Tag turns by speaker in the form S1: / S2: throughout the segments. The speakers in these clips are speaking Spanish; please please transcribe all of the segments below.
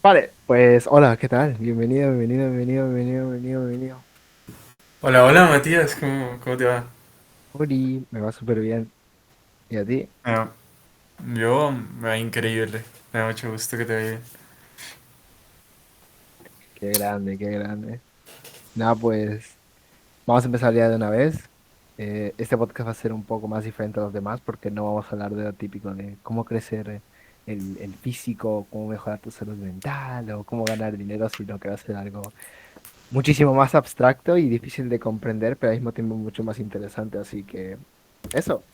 S1: Vale, pues hola, ¿qué tal? Bienvenido, bienvenido, bienvenido, bienvenido, bienvenido, bienvenido.
S2: Hola, hola Matías, ¿cómo te va?
S1: Ori, me va súper bien. ¿Y a ti?
S2: Ah, yo me va increíble, me da mucho gusto que te vaya bien.
S1: Qué grande, qué grande. Nada, pues vamos a empezar ya de una vez. Este podcast va a ser un poco más diferente a los demás porque no vamos a hablar de lo típico de cómo crecer el físico, cómo mejorar tu salud mental o cómo ganar dinero, sino que va a ser algo muchísimo más abstracto y difícil de comprender, pero al mismo tiempo mucho más interesante. Así que eso.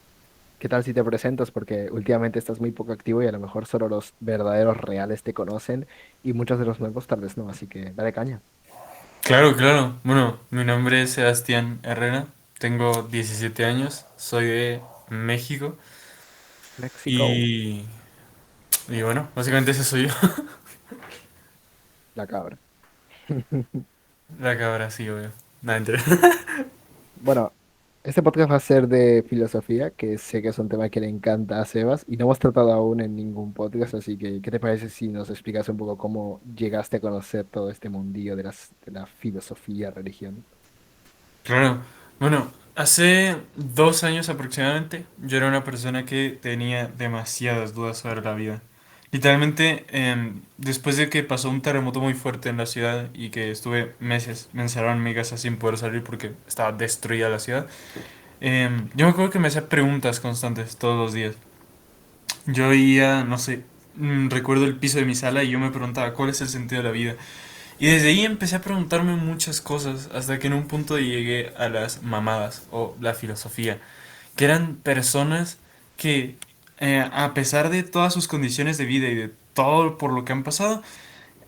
S1: ¿Qué tal si te presentas? Porque últimamente estás muy poco activo y a lo mejor solo los verdaderos reales te conocen y muchos de los nuevos tal vez no, así que dale caña.
S2: Claro, claro. Bueno, mi nombre es Sebastián Herrera, tengo 17 años, soy de México
S1: México,
S2: y, y bueno, básicamente ese soy yo.
S1: la cabra.
S2: La cabra, sí, obvio. Nada, mentira.
S1: Bueno, este podcast va a ser de filosofía, que sé que es un tema que le encanta a Sebas y no hemos tratado aún en ningún podcast, así que ¿qué te parece si nos explicas un poco cómo llegaste a conocer todo este mundillo de la filosofía, religión?
S2: Claro. Bueno, hace 2 años aproximadamente, yo era una persona que tenía demasiadas dudas sobre la vida. Literalmente, después de que pasó un terremoto muy fuerte en la ciudad y que estuve meses, me encerraron en mi casa sin poder salir porque estaba destruida la ciudad, yo me acuerdo que me hacía preguntas constantes todos los días. Yo veía, no sé, recuerdo el piso de mi sala y yo me preguntaba cuál es el sentido de la vida. Y desde ahí empecé a preguntarme muchas cosas, hasta que en un punto llegué a las mamadas o la filosofía, que eran personas que, a pesar de todas sus condiciones de vida y de todo por lo que han pasado,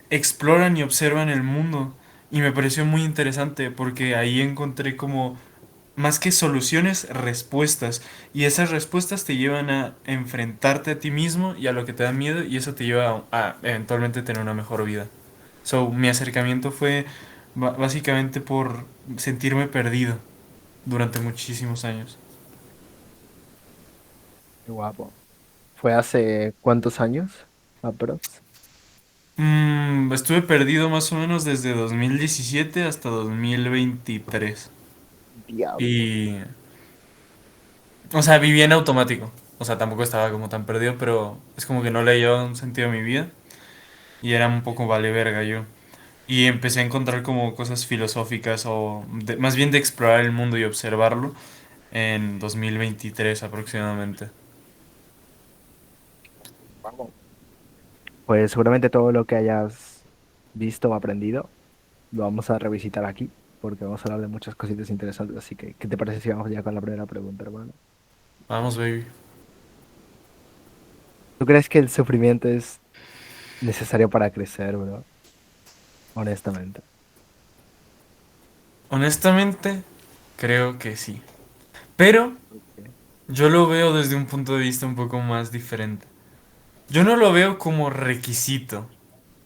S2: exploran y observan el mundo. Y me pareció muy interesante porque ahí encontré como más que soluciones, respuestas. Y esas respuestas te llevan a enfrentarte a ti mismo y a lo que te da miedo y eso te lleva a eventualmente tener una mejor vida. So, mi acercamiento fue básicamente por sentirme perdido durante muchísimos años.
S1: Qué guapo. ¿Fue hace cuántos años? Aprox.
S2: Estuve perdido más o menos desde 2017 hasta 2023.
S1: Diablo.
S2: Y, o sea, vivía en automático. O sea, tampoco estaba como tan perdido, pero es como que no le llevaba un sentido a mi vida. Y era un poco vale verga yo. Y empecé a encontrar como cosas filosóficas o más bien de explorar el mundo y observarlo en 2023 aproximadamente.
S1: Vamos. Pues seguramente todo lo que hayas visto o aprendido lo vamos a revisitar aquí, porque vamos a hablar de muchas cositas interesantes. Así que, ¿qué te parece si vamos ya con la primera pregunta, hermano?
S2: Vamos, baby.
S1: ¿Tú crees que el sufrimiento es necesario para crecer, bro? Honestamente.
S2: Honestamente, creo que sí. Pero
S1: Ok.
S2: yo lo veo desde un punto de vista un poco más diferente. Yo no lo veo como requisito,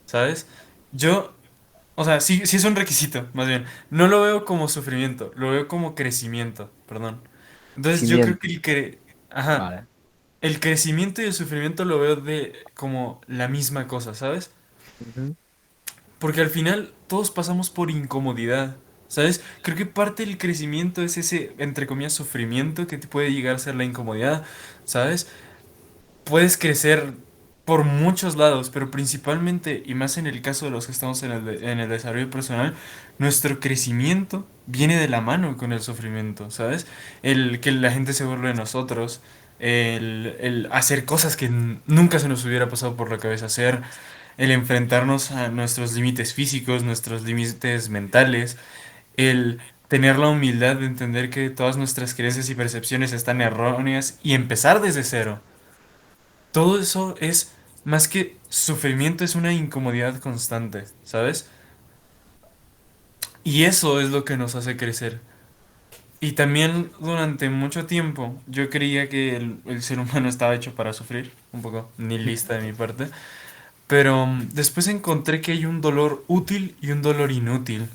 S2: ¿sabes? Yo, o sea, sí, sí es un requisito, más bien. No lo veo como sufrimiento, lo veo como crecimiento, perdón. Entonces yo creo que
S1: Cimiento.
S2: ajá,
S1: Vale.
S2: el crecimiento y el sufrimiento lo veo de como la misma cosa, ¿sabes?
S1: Ujú.
S2: Porque al final todos pasamos por incomodidad, ¿sabes? Creo que parte del crecimiento es ese, entre comillas, sufrimiento que te puede llegar a ser la incomodidad, ¿sabes? Puedes crecer por muchos lados, pero principalmente, y más en el caso de los que estamos en el desarrollo personal, nuestro crecimiento viene de la mano con el sufrimiento, ¿sabes? El que la gente se burle de nosotros, el hacer cosas que nunca se nos hubiera pasado por la cabeza hacer, el enfrentarnos a nuestros límites físicos, nuestros límites mentales, el tener la humildad de entender que todas nuestras creencias y percepciones están erróneas y empezar desde cero. Todo eso es más que sufrimiento, es una incomodidad constante, ¿sabes? Y eso es lo que nos hace crecer. Y también durante mucho tiempo yo creía que el ser humano estaba hecho para sufrir, un poco nihilista de mi parte, pero después encontré que hay un dolor útil y un dolor inútil,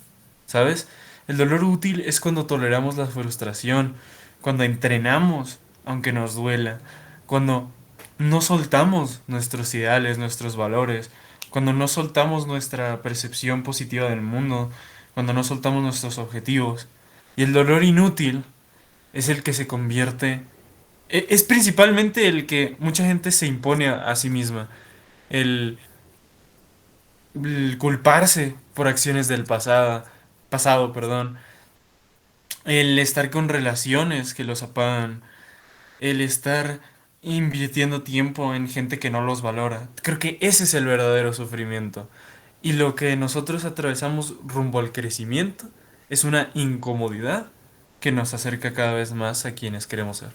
S2: ¿sabes? El dolor útil es cuando toleramos la frustración, cuando entrenamos aunque nos duela, cuando no soltamos nuestros ideales, nuestros valores, cuando no soltamos nuestra percepción positiva del mundo, cuando no soltamos nuestros objetivos. Y el dolor inútil es el que se convierte, es principalmente el que mucha gente se impone a sí misma, el, el culparse por acciones del pasado, perdón, el estar con relaciones que los apagan, el estar invirtiendo tiempo en gente que no los valora. Creo que ese es el verdadero sufrimiento. Y lo que nosotros atravesamos rumbo al crecimiento es una incomodidad que nos acerca cada vez más a quienes queremos ser.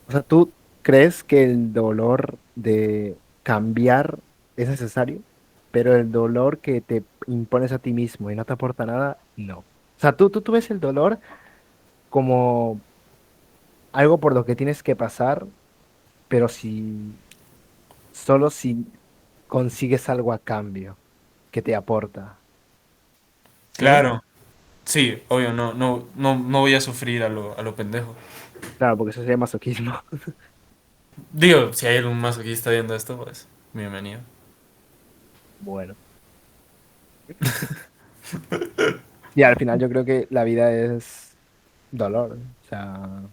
S1: O sea, ¿tú crees que el dolor de cambiar es necesario, pero el dolor que te impones a ti mismo y no te aporta nada, no? O sea, tú ves el dolor como algo por lo que tienes que pasar, pero si solo si consigues algo a cambio que te aporta, ¿sí?
S2: Claro, sí, obvio, no voy a sufrir a lo pendejo.
S1: Claro, porque eso sería masoquismo.
S2: Digo, si hay algún masoquista viendo esto, pues bienvenido.
S1: Bueno. Y al final yo creo que la vida es dolor. O sea,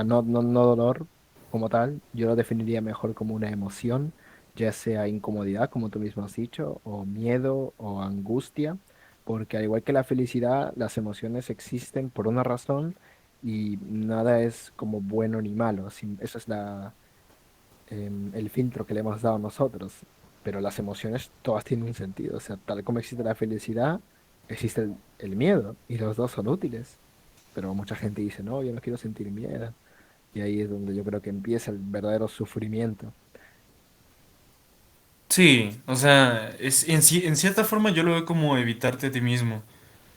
S1: no dolor como tal. Yo lo definiría mejor como una emoción, ya sea incomodidad, como tú mismo has dicho, o miedo o angustia, porque al igual que la felicidad, las emociones existen por una razón y nada es como bueno ni malo. Eso es el filtro que le hemos dado nosotros. Pero las emociones todas tienen un sentido. O sea, tal como existe la felicidad, existe el miedo y los dos son útiles. Pero mucha gente dice, no, yo no quiero sentir miedo. Y ahí es donde yo creo que empieza el verdadero sufrimiento.
S2: Sí, o sea, en cierta forma yo lo veo como evitarte a ti mismo.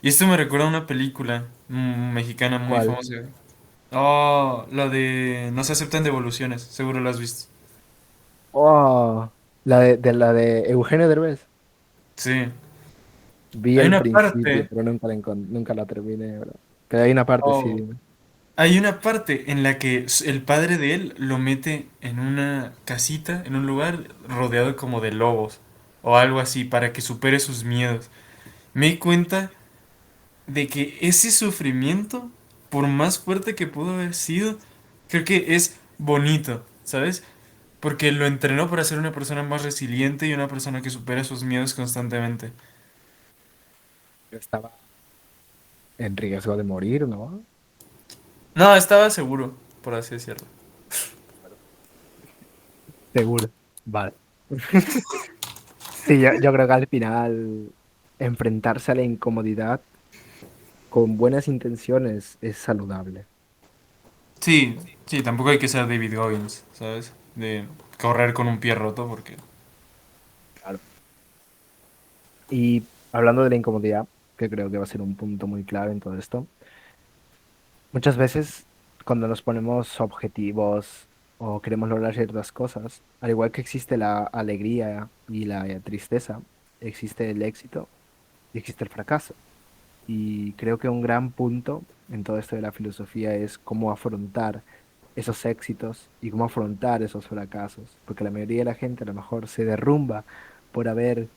S2: Y esto me recuerda a una película mexicana muy
S1: ¿Cuál?
S2: famosa. Oh, la de No se aceptan devoluciones, seguro la has visto.
S1: Oh, la de Eugenio Derbez.
S2: Sí.
S1: Vi
S2: Hay
S1: el
S2: una
S1: principio,
S2: parte,
S1: pero nunca la terminé, bro. Pero hay una parte, sí,
S2: oh,
S1: dime.
S2: hay una parte en la que el padre de él lo mete en una casita, en un lugar rodeado como de lobos o algo así para que supere sus miedos. Me di cuenta de que ese sufrimiento, por más fuerte que pudo haber sido, creo que es bonito, ¿sabes? Porque lo entrenó para ser una persona más resiliente y una persona que supera sus miedos constantemente.
S1: Yo estaba en riesgo de morir, ¿no?
S2: No, estaba seguro, por así decirlo.
S1: Seguro. Vale. Sí, yo creo que al final enfrentarse a la incomodidad con buenas intenciones es saludable.
S2: Sí, sí, tampoco hay que ser David Goggins, ¿sabes? De correr con un pie roto porque...
S1: Claro. Y hablando de la incomodidad, que creo que va a ser un punto muy clave en todo esto, muchas veces cuando nos ponemos objetivos o queremos lograr ciertas cosas, al igual que existe la alegría y la tristeza, existe el éxito y existe el fracaso. Y creo que un gran punto en todo esto de la filosofía es cómo afrontar esos éxitos y cómo afrontar esos fracasos, porque la mayoría de la gente a lo mejor se derrumba por haber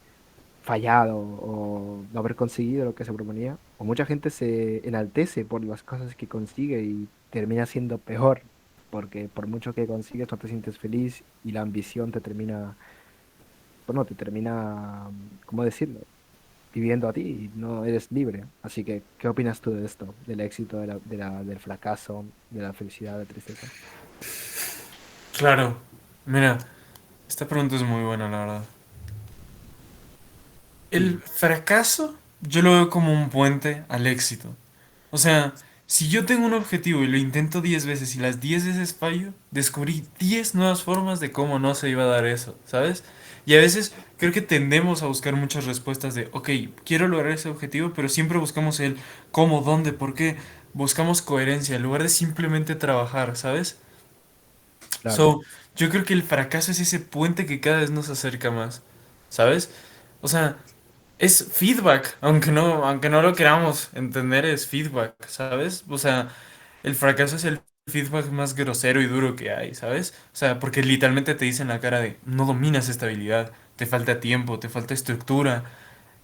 S1: fallado o no haber conseguido lo que se proponía, o mucha gente se enaltece por las cosas que consigue y termina siendo peor, porque por mucho que consigues no te sientes feliz y la ambición te termina, bueno, te termina, ¿cómo decirlo? Viviendo a ti y no eres libre. Así que, ¿qué opinas tú de esto? Del éxito, del fracaso, de la felicidad, de la tristeza.
S2: Claro, mira, esta pregunta es muy buena, la verdad. El
S1: Sí,
S2: fracaso yo lo veo como un puente al éxito. O sea, si yo tengo un objetivo y lo intento 10 veces y las 10 veces fallo, descubrí 10 nuevas formas de cómo no se iba a dar eso, ¿sabes? Y a veces creo que tendemos a buscar muchas respuestas de, ok, quiero lograr ese objetivo, pero siempre buscamos el cómo, dónde, por qué. Buscamos coherencia en lugar de simplemente trabajar, ¿sabes?
S1: claro,
S2: So, yo creo que el fracaso es ese puente que cada vez nos acerca más, ¿sabes? O sea, es feedback, aunque no lo queramos entender, es feedback, ¿sabes? O sea, el fracaso es el feedback más grosero y duro que hay, ¿sabes? O sea, porque literalmente te dicen en la cara de, no dominas esta habilidad, te falta tiempo, te falta estructura,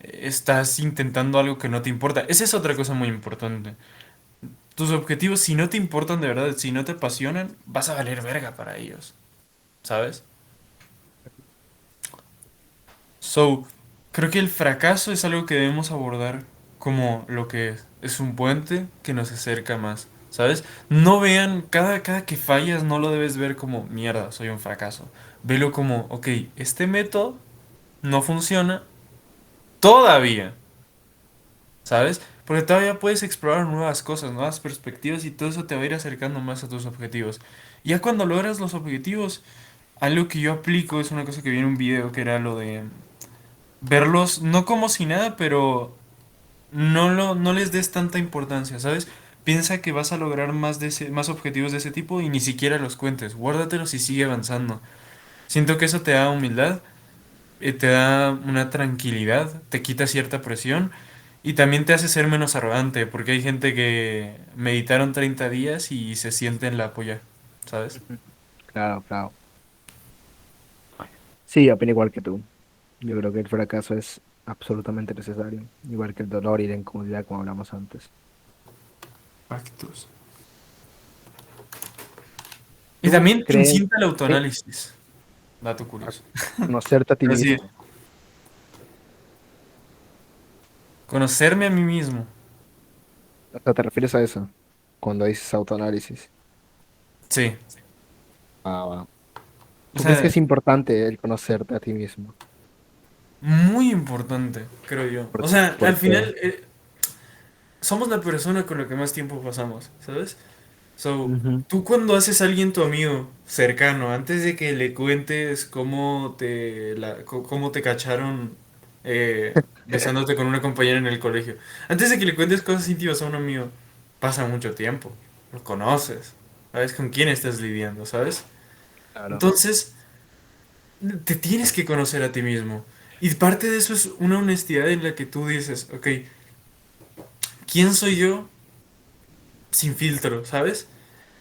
S2: estás intentando algo que no te importa. Esa es otra cosa muy importante. Tus objetivos, si no te importan de verdad, si no te apasionan, vas a valer verga para ellos, ¿sabes? So, creo que el fracaso es algo que debemos abordar como lo que es. Es un puente que nos acerca más, ¿sabes? No vean, cada que fallas no lo debes ver como mierda, soy un fracaso. Velo como, ok, este método no funciona todavía, ¿sabes? Porque todavía puedes explorar nuevas cosas, nuevas perspectivas y todo eso te va a ir acercando más a tus objetivos. Y ya cuando logras los objetivos, algo que yo aplico es una cosa que vi en un video que era lo de verlos no como si nada, pero no les des tanta importancia, ¿sabes? Piensa que vas a lograr más objetivos de ese tipo y ni siquiera los cuentes. Guárdatelos y sigue avanzando. Siento que eso te da humildad, te da una tranquilidad, te quita cierta presión y también te hace ser menos arrogante, porque hay gente que meditaron 30 días y se sienten la polla, ¿sabes?
S1: Ujú. Claro, claro. Sí, opino igual que tú. Yo creo que el fracaso es absolutamente necesario, igual que el dolor y la incomodidad como hablamos antes.
S2: Pactos. Y
S1: ¿Tú
S2: también te
S1: crees
S2: incienta el
S1: que
S2: autoanálisis. Dato
S1: a
S2: curioso.
S1: conocerte a ti
S2: Pero sí,
S1: mismo?
S2: conocerme a mí mismo.
S1: O sea, ¿te refieres a eso cuando dices autoanálisis?
S2: Sí.
S1: Ah, va.
S2: O
S1: ¿Tú crees que
S2: sea,
S1: es importante el conocerte a ti mismo?
S2: muy importante, creo yo. O
S1: ¿Por,
S2: sea, al
S1: por qué?
S2: final somos la persona con la que más tiempo pasamos, ¿sabes? So,
S1: Ujú.
S2: tú cuando haces a alguien tu amigo cercano, antes de que le cuentes cómo te cacharon besándote con una compañera en el colegio, antes de que le cuentes cosas íntimas a un amigo, pasa mucho tiempo, lo conoces, sabes con quién estás lidiando, ¿sabes?
S1: Claro.
S2: Entonces, te tienes que conocer a ti mismo. Y parte de eso es una honestidad en la que tú dices, ok, ¿quién soy yo sin filtro, ¿sabes?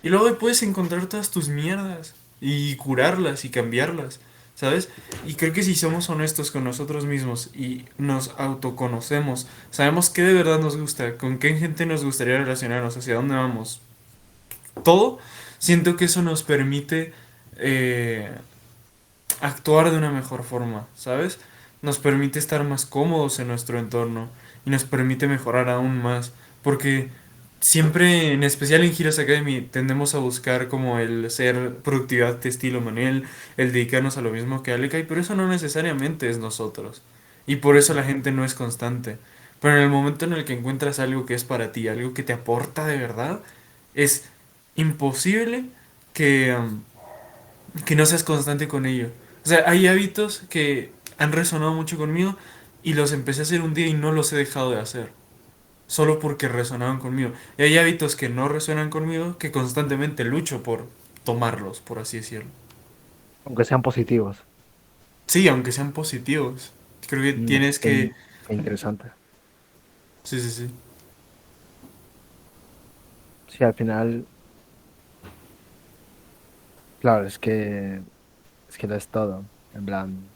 S2: Y luego ahí puedes encontrar todas tus mierdas y curarlas y cambiarlas, ¿sabes? Y creo que si somos honestos con nosotros mismos y nos autoconocemos, sabemos qué de verdad nos gusta, con qué gente nos gustaría relacionarnos, hacia dónde vamos, todo, siento que eso nos permite actuar de una mejor forma, ¿sabes? Nos permite estar más cómodos en nuestro entorno y nos permite mejorar aún más, porque siempre, en especial en Giras Academy, tendemos a buscar como el ser productividad de estilo Manuel, el dedicarnos a lo mismo que Alekai, pero eso no necesariamente es nosotros. Y por eso la gente no es constante. Pero en el momento en el que encuentras algo que es para ti, algo que te aporta de verdad, es imposible que, que no seas constante con ello. O sea, hay hábitos que han resonado mucho conmigo y los empecé a hacer un día y no los he dejado de hacer. Solo porque resonaban conmigo. Y hay hábitos que no resuenan conmigo que constantemente lucho por tomarlos, por así decirlo.
S1: Aunque sean positivos.
S2: Sí, aunque sean positivos. Creo que tienes que...
S1: Qué interesante.
S2: Sí, sí, sí.
S1: Sí, al final, claro, es que lo es todo. En plan,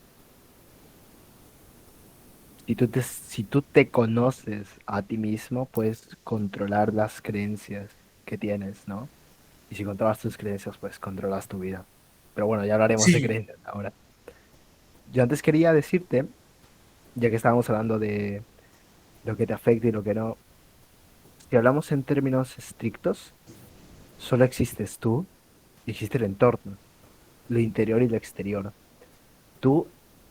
S1: si tú te conoces a ti mismo, puedes controlar las creencias que tienes, ¿no? Y si controlas tus creencias, pues controlas tu vida. Pero bueno, ya hablaremos de
S2: Sí,
S1: creencias ahora. Yo antes quería decirte, ya que estábamos hablando de lo que te afecta y lo que no, si hablamos en términos estrictos, solo existes tú y existe el entorno, lo interior y lo exterior. ¿Tú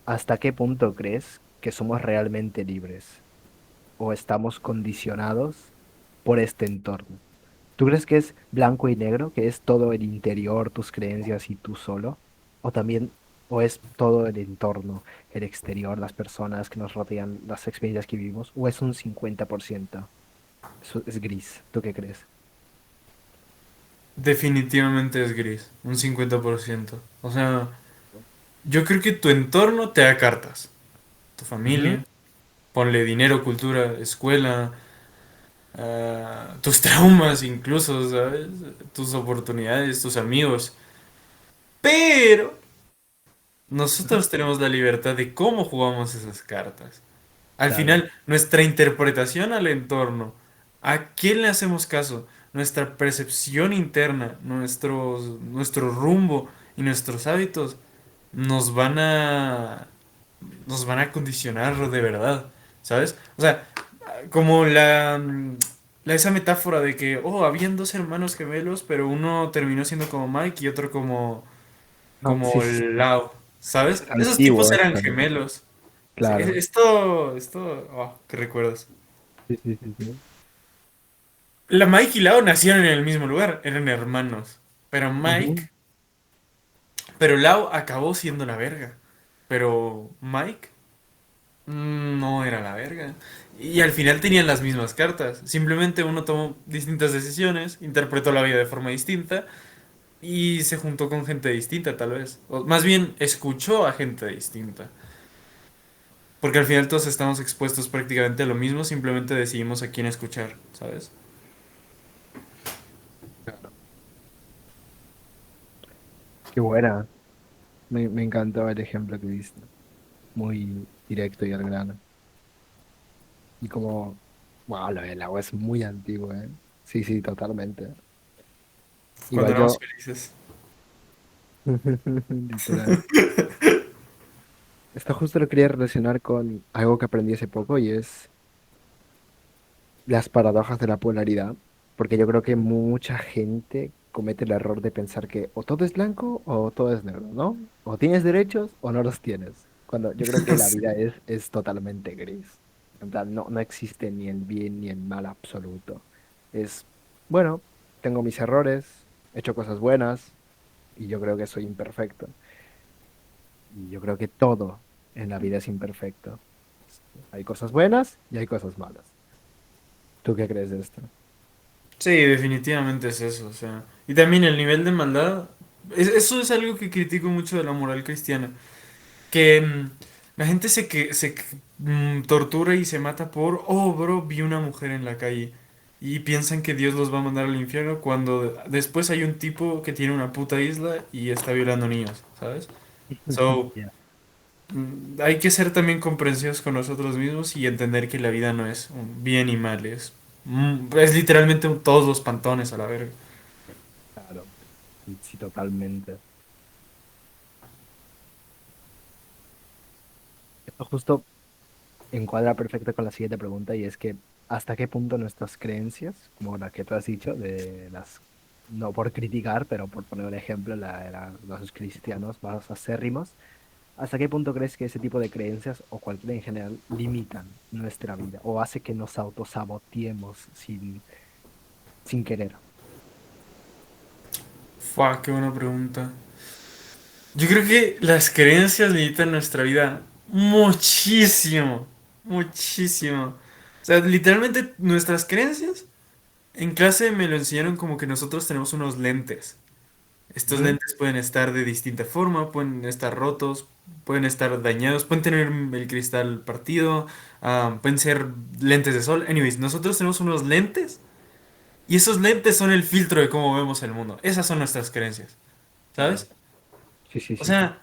S1: hasta qué punto crees que somos realmente libres o estamos condicionados por este entorno? ¿Tú crees que es blanco y negro, que es todo el interior, tus creencias y tú solo? ¿O también, o es todo el entorno, el exterior, las personas que nos rodean, las experiencias que vivimos? ¿O es un 50%? Eso es gris. ¿Tú qué crees?
S2: definitivamente es gris. Un 50%. O sea, yo creo que tu entorno te da cartas. Tu
S1: Ujú.
S2: familia, ponle dinero, cultura, escuela, tus traumas incluso, ¿sabes? Tus oportunidades, tus amigos. Pero
S1: Ujú.
S2: nosotros tenemos la libertad de cómo jugamos esas cartas. Al
S1: Claro.
S2: final, nuestra interpretación al entorno, ¿a quién le hacemos caso? Nuestra percepción interna, nuestro rumbo y nuestros hábitos nos van a, nos van a condicionar de verdad, ¿sabes? O sea, como esa metáfora de que, oh, habían dos hermanos gemelos, pero uno terminó siendo como Mike y otro
S1: Ah, sí,
S2: como
S1: sí, sí.
S2: Lao,
S1: Es
S2: ¿sabes? Esos tipos
S1: antiguo
S2: eran
S1: esto, ¿no?
S2: gemelos. Sí,
S1: Claro.
S2: oh, qué recuerdos.
S1: Sí, sí, sí, sí.
S2: La Mike y Lao nacieron en el mismo lugar, eran hermanos. Pero
S1: Ujú.
S2: pero Lao acabó siendo la verga. Pero Mike no era la verga. Y al final tenían las mismas cartas. Simplemente uno tomó distintas decisiones, interpretó la vida de forma distinta y se juntó con gente distinta, tal vez. O más bien, escuchó a gente distinta. Porque al final todos estamos expuestos prácticamente a lo mismo, simplemente decidimos a quién escuchar, ¿sabes?
S1: Claro. Qué buena. Me encantó el ejemplo que diste. Muy directo y al grano. Y como, wow, lo del agua es muy antiguo, ¿eh? Sí, sí, totalmente.
S2: Cuando
S1: Igual
S2: éramos
S1: yo,
S2: felices.
S1: literal. Esto justo lo quería relacionar con algo que aprendí hace poco y es las paradojas de la polaridad, porque yo creo que mucha gente comete el error de pensar que o todo es blanco o todo es negro, ¿no? O tienes derechos o no los tienes, cuando yo creo que la vida
S2: Sí.
S1: es totalmente gris. En plan, no existe ni el bien ni el mal absoluto. Es, bueno, tengo mis errores, he hecho cosas buenas y yo creo que soy imperfecto. Y yo creo que todo en la vida es imperfecto. Hay cosas buenas y hay cosas malas. ¿Tú qué crees de esto?
S2: Sí, definitivamente es eso, o sea. Y también el nivel de maldad. Eso es algo que critico mucho de la moral cristiana. Que la gente tortura y se mata por, oh, bro, vi una mujer en la calle. Y piensan que Dios los va a mandar al infierno cuando después hay un tipo que tiene una puta isla y está violando niños, ¿sabes? So,
S1: Ya.
S2: hay que ser también comprensivos con nosotros mismos y entender que la vida no es un bien y mal, es literalmente todos los pantones a la verga.
S1: Claro, sí, sí, totalmente. Esto justo encuadra perfecto con la siguiente pregunta y es que ¿hasta qué punto nuestras creencias, como la que tú has dicho, de las, no por criticar, pero por poner un ejemplo, los cristianos más acérrimos, ¿hasta qué punto crees que ese tipo de creencias o cualquiera en general limitan nuestra vida o hace que nos autosaboteemos sin querer?
S2: Fuck, qué buena pregunta. Yo creo que las creencias limitan nuestra vida muchísimo, muchísimo. O sea, literalmente nuestras creencias en clase me lo enseñaron como que nosotros tenemos unos lentes. Estos
S1: Ujú.
S2: lentes pueden estar de distinta forma, pueden estar rotos, pueden estar dañados, pueden tener el cristal partido, pueden ser lentes de sol. Anyways, nosotros tenemos unos lentes y esos lentes son el filtro de cómo vemos el mundo. Esas son nuestras creencias, ¿sabes?
S1: Claro. Sí, sí,
S2: O
S1: sí, sí.
S2: sea,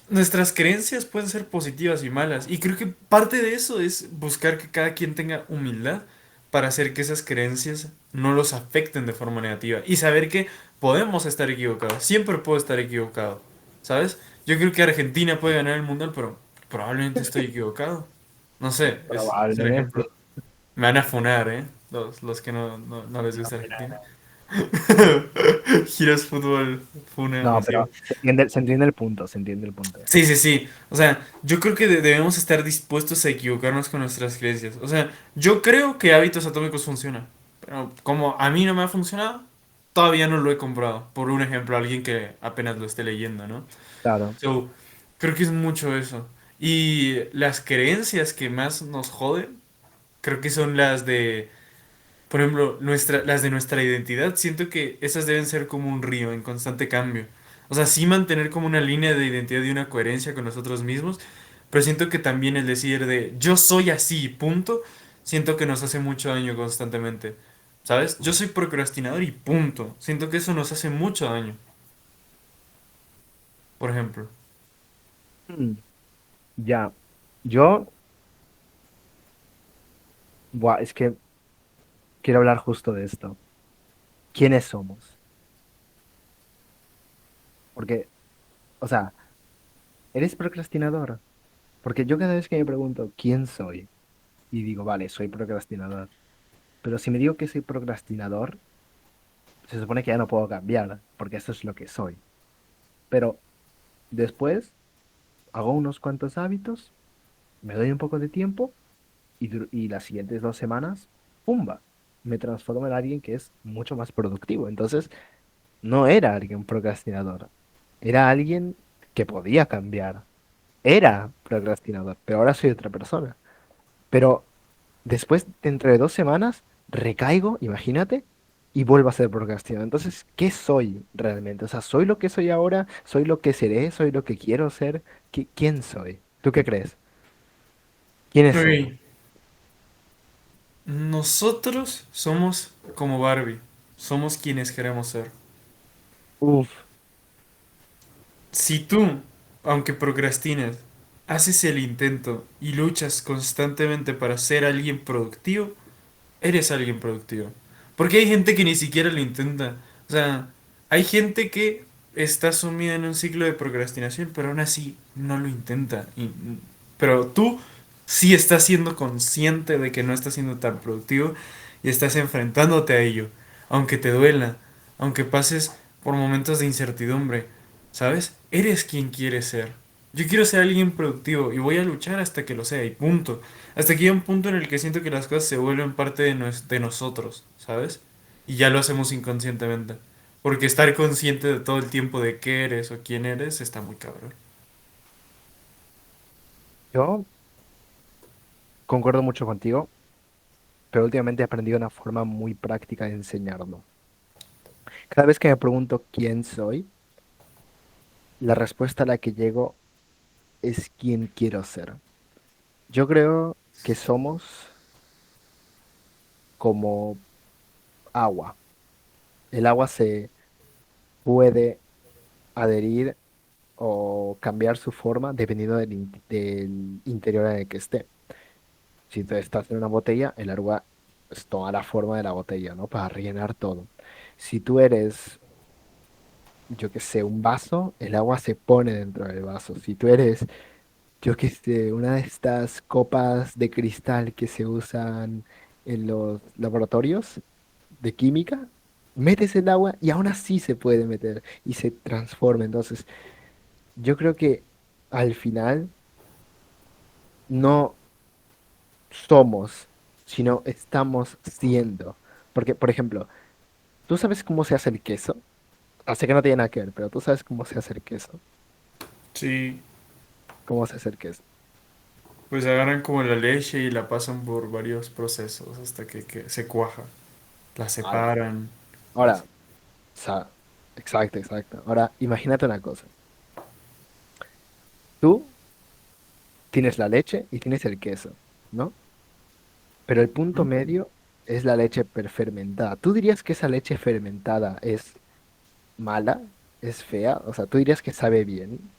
S2: nuestras creencias pueden ser positivas y malas. Y creo que parte de eso es buscar que cada quien tenga humildad para hacer que esas creencias no los afecten de forma negativa. Y saber que podemos estar equivocados. Siempre puedo estar equivocado. ¿Sabes? Yo creo que Argentina puede ganar el mundial, pero probablemente estoy equivocado. No sé, es un ejemplo.
S1: Probablemente.
S2: Me van a funar, ¿eh? Los que no les
S1: No,
S2: gusta
S1: no,
S2: Argentina.
S1: no.
S2: Giros Fútbol, funa
S1: No,
S2: masiva.
S1: pero se entiende el punto, se entiende el punto.
S2: Sí, sí, sí. O sea, yo creo que debemos estar dispuestos a equivocarnos con nuestras creencias. O sea, yo creo que hábitos atómicos funciona. Pero como a mí no me ha funcionado, todavía no lo he comprado. Por un ejemplo, alguien que apenas lo esté leyendo, ¿no?
S1: Claro.
S2: So, creo que es mucho eso. Y las creencias que más nos joden, creo que son las de, por ejemplo, las de nuestra identidad. Siento que esas deben ser como un río en constante cambio. O sea, sí mantener como una línea de identidad y una coherencia con nosotros mismos, pero siento que también el decir de yo soy así, punto, siento que nos hace mucho daño constantemente. ¿Sabes? Yo soy procrastinador y punto. Siento que eso nos hace mucho daño, por ejemplo.
S1: Mm, ya, yo, buah, es que quiero hablar justo de esto. ¿Quiénes somos? Porque, o sea, ¿eres procrastinador? Porque yo cada vez que me pregunto quién soy y digo, vale, soy procrastinador, pero si me digo que soy procrastinador, se supone que ya no puedo cambiar, porque eso es lo que soy. Pero después hago unos cuantos hábitos, me doy un poco de tiempo y las siguientes 2 semanas, ¡pumba! Me transformo en alguien que es mucho más productivo. Entonces, no era alguien procrastinador, era alguien que podía cambiar. Era procrastinador, pero ahora soy otra persona. Pero después, dentro de 2 semanas, recaigo, imagínate, y vuelvo a ser procrastinador. Entonces, ¿qué soy realmente? O sea, ¿soy lo que soy ahora? ¿Soy lo que seré? ¿Soy lo que quiero ser? ¿Quién soy? ¿Tú qué crees? ¿Quiénes somos?
S2: Ok. Nosotros somos como Barbie. Somos quienes queremos ser.
S1: Uf,
S2: Si tú, aunque procrastines, haces el intento y luchas constantemente para ser alguien productivo, eres alguien productivo. Porque hay gente que ni siquiera lo intenta. O sea, hay gente que está sumida en un ciclo de procrastinación, pero aún así no lo intenta. Pero tú sí estás siendo consciente de que no estás siendo tan productivo y estás enfrentándote a ello. Aunque te duela, aunque pases por momentos de incertidumbre, ¿sabes? Eres quien quieres ser. Yo quiero ser alguien productivo y voy a luchar hasta que lo sea y punto. Hasta que hay un punto en el que siento que las cosas se vuelven parte de nosotros, ¿sabes? Y ya lo hacemos inconscientemente. Porque estar consciente de todo el tiempo de qué eres o quién eres está muy cabrón.
S1: yo concuerdo mucho contigo, pero últimamente he aprendido una forma muy práctica de enseñarlo. Cada vez que me pregunto quién soy, la respuesta a la que llego es quién quiero ser. Yo creo que somos como agua. El agua se puede adherir o cambiar su forma dependiendo del interior en el que esté. Si tú estás en una botella, el agua pues, toma la forma de la botella, ¿no? Para rellenar todo. Si tú eres, yo qué sé, un vaso, el agua se pone dentro del vaso. Si tú eres, yo qué sé, una de estas copas de cristal que se usan en los laboratorios de química, metes el agua y aún así se puede meter y se transforma. Entonces, yo creo que al final no somos, sino estamos siendo. Porque, por ejemplo, ¿tú sabes cómo se hace el queso? Sé que no tiene nada que ver, pero tú sabes cómo se hace el queso.
S2: Sí,
S1: ¿Cómo se hace el queso?
S2: pues agarran como la leche y la pasan por varios procesos hasta que se cuaja. La
S1: Vale.
S2: separan. Y
S1: Ahora,
S2: así.
S1: exacto, exacto. Ahora, imagínate una cosa. Tú tienes la leche y tienes el queso, ¿no? Pero el punto
S2: ¿Mm?
S1: medio es la leche fermentada. ¿Tú dirías que esa leche fermentada es mala? ¿Es fea? O sea, ¿tú dirías que sabe bien?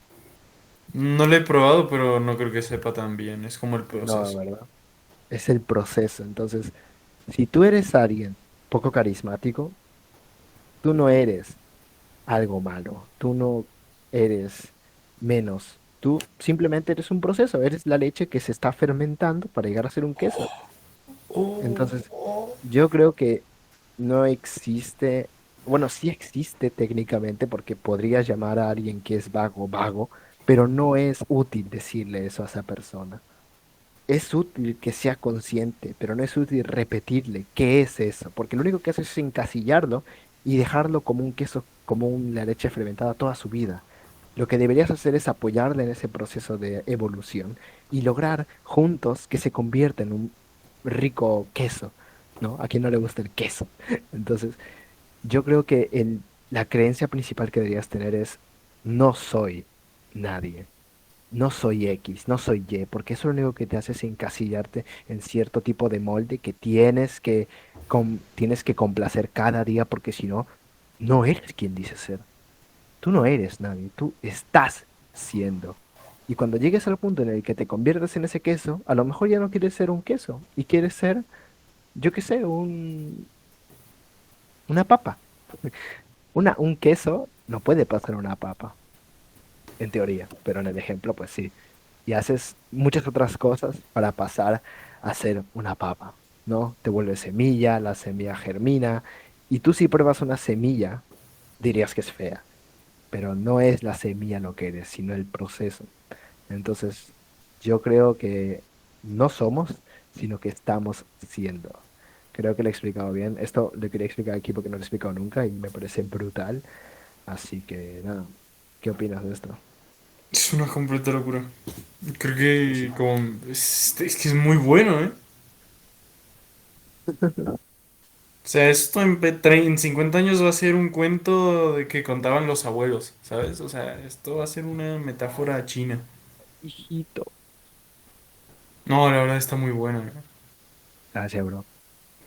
S2: No lo he probado, pero no creo que sepa tan bien. Es como el
S1: No,
S2: proceso.
S1: ¿verdad? Es el proceso. Entonces, si tú eres alguien poco carismático, tú no eres algo malo, tú no eres menos, tú simplemente eres un proceso, eres la leche que se está fermentando para llegar a ser un queso. Entonces, yo creo que no existe, bueno, sí existe técnicamente porque podrías llamar a alguien que es vago, vago, pero no es útil decirle eso a esa persona. Es útil que sea consciente, pero no es útil repetirle qué es eso, porque lo único que hace es encasillarlo y dejarlo como un queso, como una leche fermentada toda su vida. Lo que deberías hacer es apoyarle en ese proceso de evolución y lograr juntos que se convierta en un rico queso, ¿no? A quien no le gusta el queso. Entonces, yo creo que la creencia principal que deberías tener es, no soy nadie, no soy X, no soy Y, porque eso lo único que te hace es encasillarte en cierto tipo de molde que tienes que complacer cada día, porque si no, no eres quien dices ser. Tú no eres nadie, tú estás siendo. Y cuando llegues al punto en el que te conviertes en ese queso, a lo mejor ya no quieres ser un queso y quieres ser, yo qué sé, una papa. Un queso no puede pasar una papa, en teoría, pero en el ejemplo, pues sí. Y haces muchas otras cosas para pasar a ser una papa, ¿no? Te vuelves semilla, la semilla germina, y tú si pruebas una semilla, dirías que es fea, pero no es la semilla lo que eres, sino el proceso. Entonces, yo creo que no somos, sino que estamos siendo. Creo que lo he explicado bien. Esto lo quería explicar aquí porque no lo he explicado nunca y me parece brutal. Así que nada, ¿qué opinas de esto?
S2: Es una completa locura. Creo
S1: Sí,
S2: que
S1: sí.
S2: como... es que es muy bueno, ¿eh? O sea, esto en 50 años va a ser un cuento de que contaban los abuelos, ¿sabes? O sea, esto va a ser una metáfora china.
S1: Hijito.
S2: No, la verdad está muy buena, ¿eh?
S1: Gracias, bro.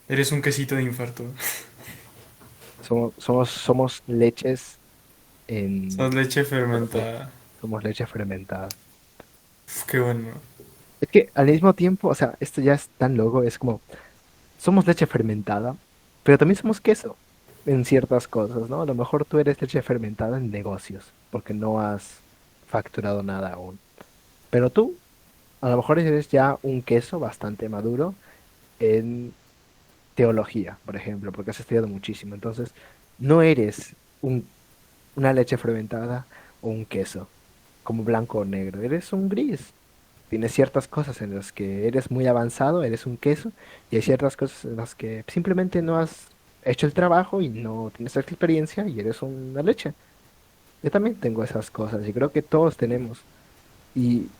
S2: Eres un quesito de infarto.
S1: Somos leches
S2: Sos
S1: en
S2: leche
S1: proceso.
S2: fermentada.
S1: Somos leche fermentada.
S2: Uf, qué bueno.
S1: Es que al mismo tiempo, o sea, esto ya es tan loco, es como, somos leche fermentada, pero también somos queso en ciertas cosas, ¿no? A lo mejor tú eres leche fermentada en negocios, porque no has facturado nada aún. Pero tú, a lo mejor eres ya un queso bastante maduro en teología, por ejemplo, porque has estudiado muchísimo. Entonces, no eres una leche fermentada o un queso, como blanco o negro, eres un gris. Tienes ciertas cosas en las que eres muy avanzado, eres un queso, y hay ciertas cosas en las que simplemente no has hecho el trabajo y no tienes esa experiencia y eres una leche. Yo también tengo esas cosas y creo que todos tenemos. Y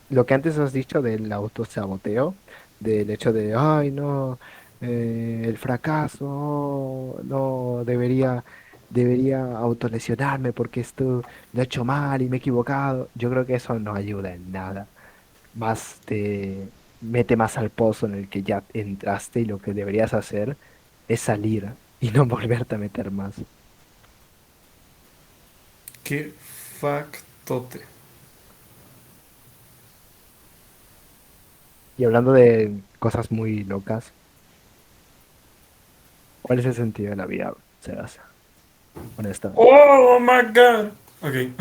S1: lo que antes has dicho del autosaboteo, del hecho de, ay, no, el fracaso, no, debería autolesionarme porque esto lo he hecho mal y me he equivocado. Yo creo que eso no ayuda en nada. Más te mete más al pozo en el que ya entraste y lo que deberías hacer es salir y no volverte a meter más.
S2: Qué factote.
S1: Y hablando de cosas muy locas, ¿cuál es el sentido de la vida, Sebas? Honestamente.
S2: Oh my god. Ok.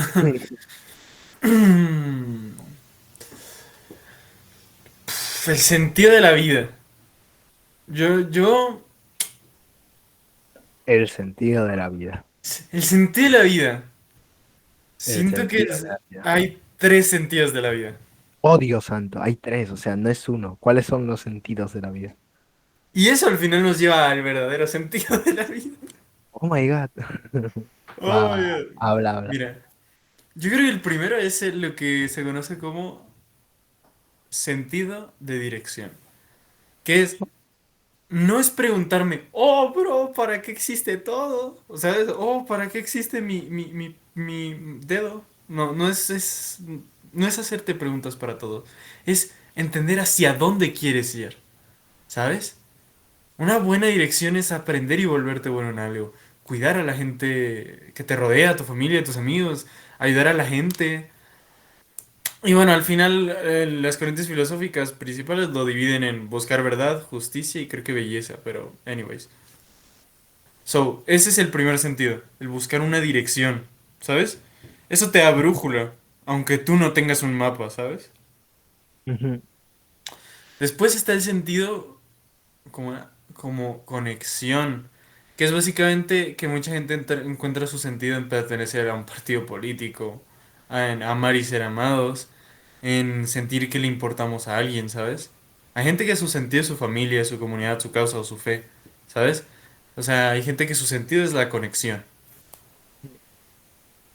S2: El sentido de la vida. Yo,
S1: El sentido de la vida.
S2: el sentido de la vida.
S1: El
S2: Siento que
S1: sentido de la vida.
S2: hay tres sentidos de la vida.
S1: Oh, Dios santo, hay tres, o sea, no es uno. ¿Cuáles son los sentidos de la vida?
S2: Y eso al final nos lleva al verdadero sentido de la vida.
S1: Oh my God. Va,
S2: Oh,
S1: va,
S2: yeah.
S1: habla, habla.
S2: Mira, yo creo que el primero es lo que se conoce como sentido de dirección. Que es, no es preguntarme, oh, bro, ¿para qué existe todo? O sea, oh, ¿para qué existe mi dedo? No, no es hacerte preguntas para todo. Es entender hacia dónde quieres ir, ¿sabes? Una buena dirección es aprender y volverte bueno en algo. Cuidar a la gente que te rodea, a tu familia, a tus amigos, ayudar a la gente. Y bueno, al final las corrientes filosóficas principales lo dividen en buscar verdad, justicia y creo que belleza, pero anyways. So, ese es el primer sentido, el buscar una dirección, ¿sabes? Eso te da brújula, aunque tú no tengas un mapa, ¿sabes?
S1: Ujú.
S2: Después está el sentido como conexión, que es básicamente que mucha gente encuentra su sentido en pertenecer a un partido político, en amar y ser amados, en sentir que le importamos a alguien, ¿sabes? Hay gente que su sentido es su familia, su comunidad, su causa o su fe, ¿sabes? O sea, hay gente que su sentido es la conexión.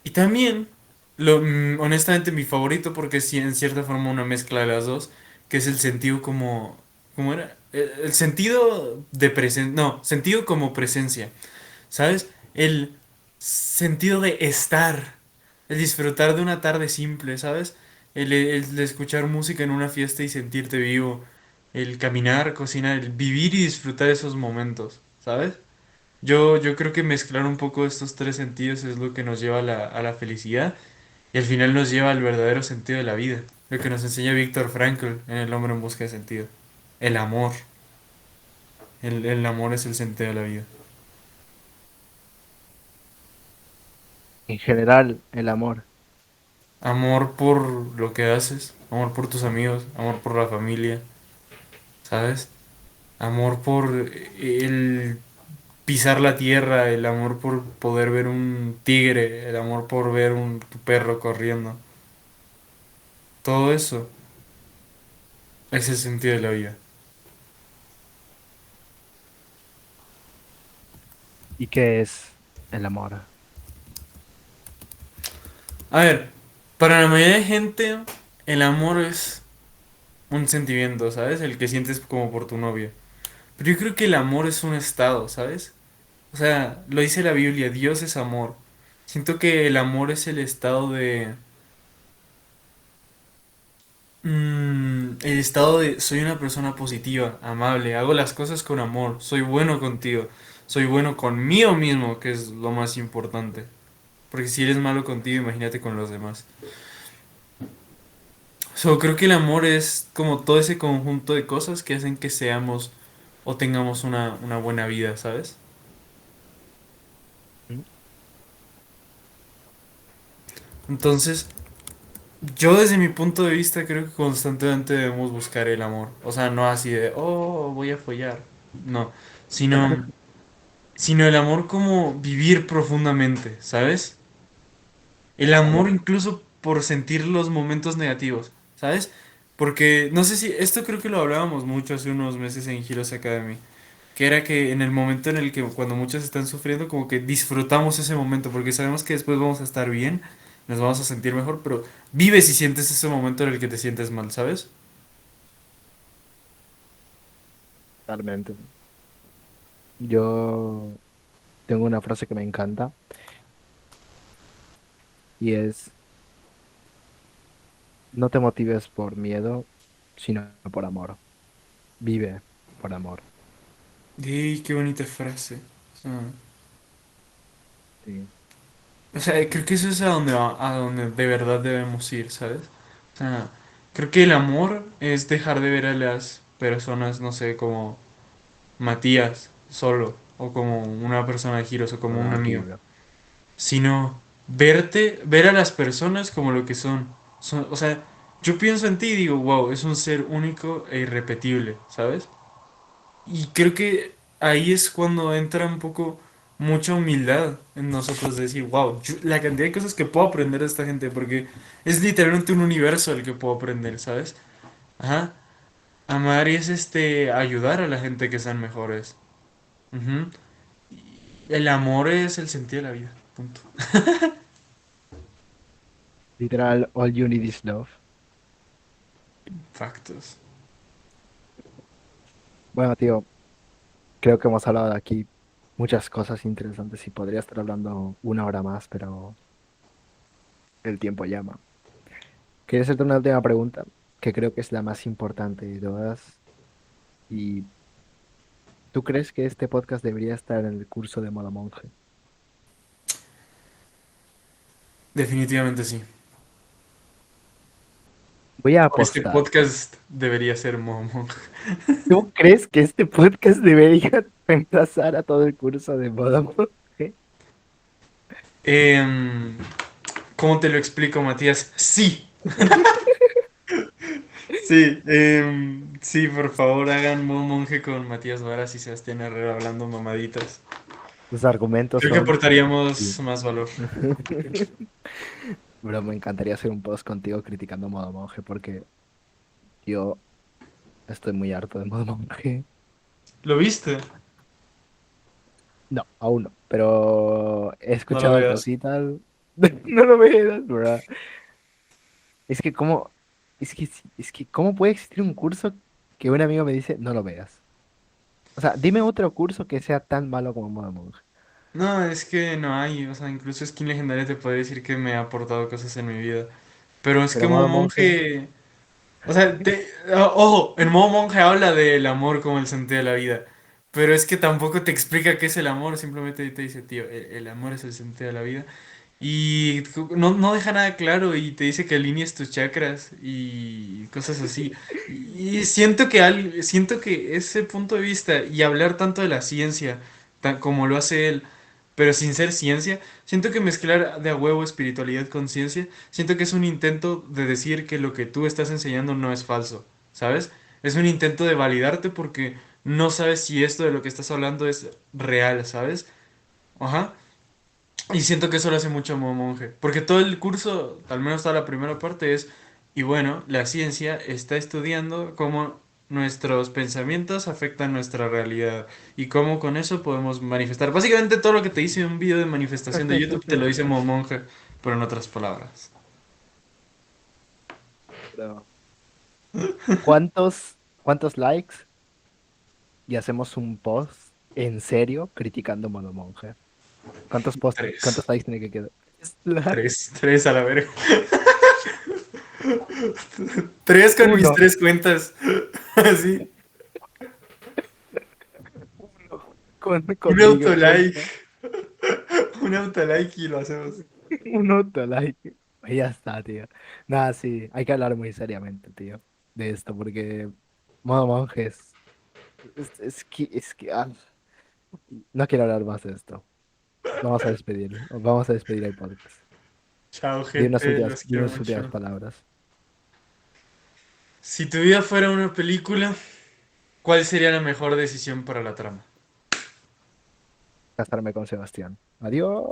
S2: Y también, honestamente, mi favorito, porque es en cierta forma una mezcla de las dos, que es el sentido como... ¿Cómo era? El sentido de presencia... No, sentido como presencia, ¿sabes? El sentido de estar, el disfrutar de una tarde simple, ¿sabes? el escuchar música en una fiesta y sentirte vivo, el caminar, cocinar, el vivir y disfrutar esos momentos, ¿sabes? Yo creo que mezclar un poco estos tres sentidos es lo que nos lleva a la felicidad y al final nos lleva al verdadero sentido de la vida, lo que nos enseña Víctor Frankl en El hombre en busca de sentido. El amor, el amor es el sentido de la vida.
S1: En general, el amor.
S2: Amor por lo que haces, amor por tus amigos, amor por la familia, ¿sabes? Amor por el pisar la tierra, el amor por poder ver un tigre, el amor por ver un tu perro corriendo. Todo eso es el sentido de la vida.
S1: ¿Y qué es el amor?
S2: A ver, para la mayoría de gente, el amor es un sentimiento, ¿sabes? El que sientes como por tu novia. Pero yo creo que el amor es un estado, ¿sabes? O sea, lo dice la Biblia, Dios es amor. Siento que el amor es el estado de... el estado de soy una persona positiva, amable, hago las cosas con amor, soy bueno contigo, soy bueno conmigo mismo, que es lo más importante. Porque si eres malo contigo, imagínate con los demás. So, creo que el amor es como todo ese conjunto de cosas que hacen que seamos o tengamos una buena vida, ¿sabes?
S1: ¿Mm?
S2: Entonces, yo desde mi punto de vista creo que constantemente debemos buscar el amor. O sea, no así de, oh, voy a follar. No, sino, sino el amor como vivir profundamente, ¿sabes? El amor
S1: ¿Cómo?
S2: incluso por sentir los momentos negativos, ¿sabes? Porque, no sé si, esto creo que lo hablábamos mucho hace unos meses en Heroes Academy, que era que en el momento en el que cuando muchos están sufriendo, como que disfrutamos ese momento, porque sabemos que después vamos a estar bien, nos vamos a sentir mejor, pero vives y sientes ese momento en el que te sientes mal, ¿sabes?
S1: Totalmente. Yo tengo una frase que me encanta y es, no te motives por miedo, sino por amor. Vive por amor.
S2: ¡Ey, qué bonita frase!
S1: Sí.
S2: O sea, creo que eso es a donde de verdad debemos ir, ¿sabes? O sea, creo que el amor es dejar de ver a las personas, no sé, como Matías solo, o como una persona de giros, o como un amigo,
S1: Tranquilo.
S2: sino ver a las personas como lo que son. O sea, yo pienso en ti y digo, wow, es un ser único e irrepetible, ¿sabes? Y creo que ahí es cuando entra un poco mucha humildad en nosotros de decir, wow, la cantidad de cosas que puedo aprender de esta gente, porque es literalmente un universo el que puedo aprender, ¿sabes? Ajá. Amar es ayudar a la gente que sean mejores. Ujú. El amor es el sentido de la vida. Punto.
S1: Literal, all you need is love.
S2: Factos.
S1: Bueno, tío, creo que hemos hablado de aquí muchas cosas interesantes y podría estar hablando una hora más, pero el tiempo llama. Quería hacerte una última pregunta, que creo que es la más importante de todas. ¿Y tú crees que este podcast debería estar en el curso de modo monje?
S2: Definitivamente sí.
S1: Voy a
S2: Este
S1: apostar.
S2: podcast debería ser Momo.
S1: ¿Tú crees que este podcast debería reemplazar a todo el curso de modo monje?
S2: Em, ¿Cómo te lo explico, Matías? Sí. Sí, sí, por favor, hagan Modo Monje con Matías Varas y Sebastián Herrera hablando mamaditas.
S1: Tus argumentos
S2: Creo que
S1: son...
S2: aportaríamos
S1: Sí.
S2: más valor.
S1: Bro, me encantaría hacer un post contigo criticando modo monje porque yo estoy muy harto de modo monje.
S2: ¿Lo viste?
S1: No, aún no, pero he
S2: No lo
S1: escuchado
S2: veas.
S1: cositas. No lo veas, bro. Es que cómo, es que cómo puede existir un curso que un amigo me dice no lo veas. O sea, dime otro curso que sea tan malo como modo monje.
S2: No, es que no hay. O sea, incluso Skin Legendaria te puede decir que me ha aportado cosas en mi vida. Pero es que
S1: Pero
S2: modo
S1: modo monje.
S2: monje... O sea, ojo, en modo monje habla del amor como el sentido de la vida. Pero es que tampoco te explica qué es el amor, simplemente te dice, tío, el amor es el sentido de la vida. Y no deja nada claro y te dice que alinees tus chakras y cosas así. Y siento que ese punto de vista y hablar tanto de la ciencia, como lo hace él, pero sin ser ciencia, siento que mezclar de a huevo espiritualidad con ciencia, siento que es un intento de decir que lo que tú estás enseñando no es falso, ¿sabes? Es un intento de validarte porque no sabes si esto de lo que estás hablando es real, ¿sabes? Ajá. Y siento que eso lo hace mucho a Modo Monje. Porque todo el curso, al menos toda la primera parte, es, y bueno, la ciencia está estudiando cómo nuestros pensamientos afectan nuestra realidad y cómo con eso podemos manifestar. Básicamente todo lo que te dice un video de manifestación de YouTube te lo dice Modo Monje, pero en otras palabras.
S1: Pero, ¿cuántos likes y hacemos un post en serio criticando modo monje?
S2: Tres.
S1: ¿Cuántos likes tiene que quedar?
S2: Tres a la verga. Tres con mis
S1: Uno.
S2: tres cuentas. Así.
S1: Uno. Con
S2: Un
S1: Miguel
S2: autolike.
S1: Cuesta.
S2: Un autolike y lo hacemos.
S1: Un autolike. Y ya está, tío. Nada, sí, hay que hablar muy seriamente, tío, de esto, porque modo monje no quiero hablar más de esto. Vamos a despedir el podcast.
S2: Chao, gente, los
S1: Di
S2: quiero
S1: unas últimas
S2: mucho.
S1: palabras.
S2: Si tu vida fuera una película, ¿cuál sería la mejor decisión para la trama?
S1: Casarme con Sebastián. Adiós.